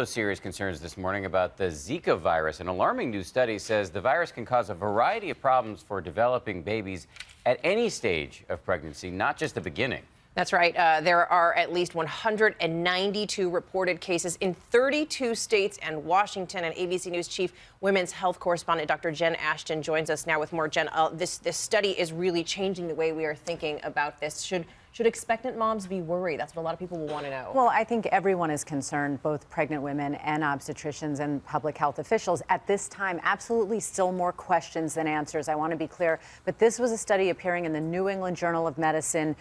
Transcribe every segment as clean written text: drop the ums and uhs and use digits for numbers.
Serious concerns this morning about the Zika virus. An alarming new study says the virus can cause a variety of problems for developing babies at any stage of pregnancy, not just the beginning. That's right. There are at least 192 reported cases in 32 states and Washington. And ABC News chief women's health correspondent Dr. Jen Ashton joins us now with more. Jen, this study is really changing the way we are thinking about this. Should expectant moms be worried? That's what a lot of people will want to know. Well, I think everyone is concerned, both pregnant women and obstetricians and public health officials. At this time, absolutely still more questions than answers. I want to be clear. But this was a study appearing in the New England Journal of Medicine,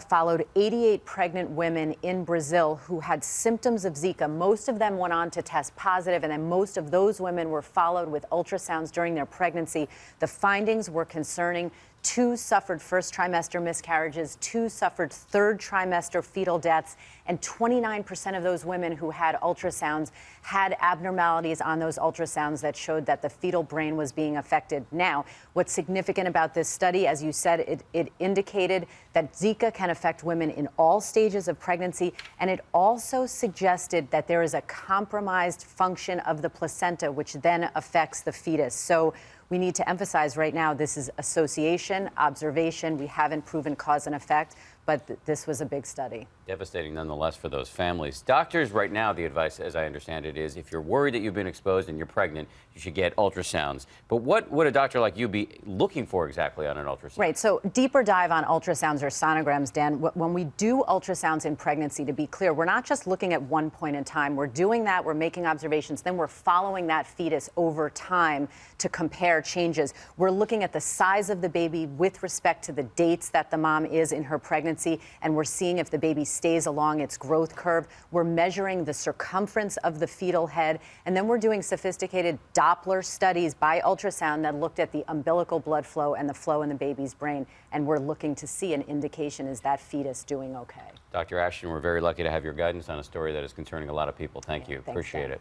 followed 88 pregnant women in Brazil who had symptoms of Zika. Most of them went on to test positive, and then most of those women were followed with ultrasounds during their pregnancy. The findings were concerning. 2 suffered first trimester miscarriages, 2 suffered third trimester fetal deaths, and 29% of those women who had ultrasounds had abnormalities on those ultrasounds that showed that the fetal brain was being affected. Now, what's significant about this study, as you said, it indicated that Zika can affect women in all stages of pregnancy, and it also suggested that there is a compromised function of the placenta, which then affects the fetus. So we need to emphasize right now, this is association, observation. We haven't proven cause and effect, but this was a big study. Devastating nonetheless for those families. Doctors, right now, the advice, as I understand it, is if you're worried that you've been exposed and you're pregnant, you should get ultrasounds. But what would a doctor like you be looking for exactly on an ultrasound? Right, so deeper dive on ultrasounds or sonograms, Dan. When we do ultrasounds in pregnancy, to be clear, we're not just looking at one point in time. We're doing that, we're making observations, then we're following that fetus over time to compare changes. We're looking at the size of the baby with respect to the dates that the mom is in her pregnancy, and we're seeing if the baby stays along its growth curve. We're measuring the circumference of the fetal head, and then we're doing sophisticated Doppler studies by ultrasound that looked at the umbilical blood flow and the flow in the baby's brain, and we're looking to see an indication, is that fetus doing okay? Dr. Ashton, we're very lucky to have your guidance on a story that is concerning a lot of people. Thank you. Thanks, Appreciate Dan. it.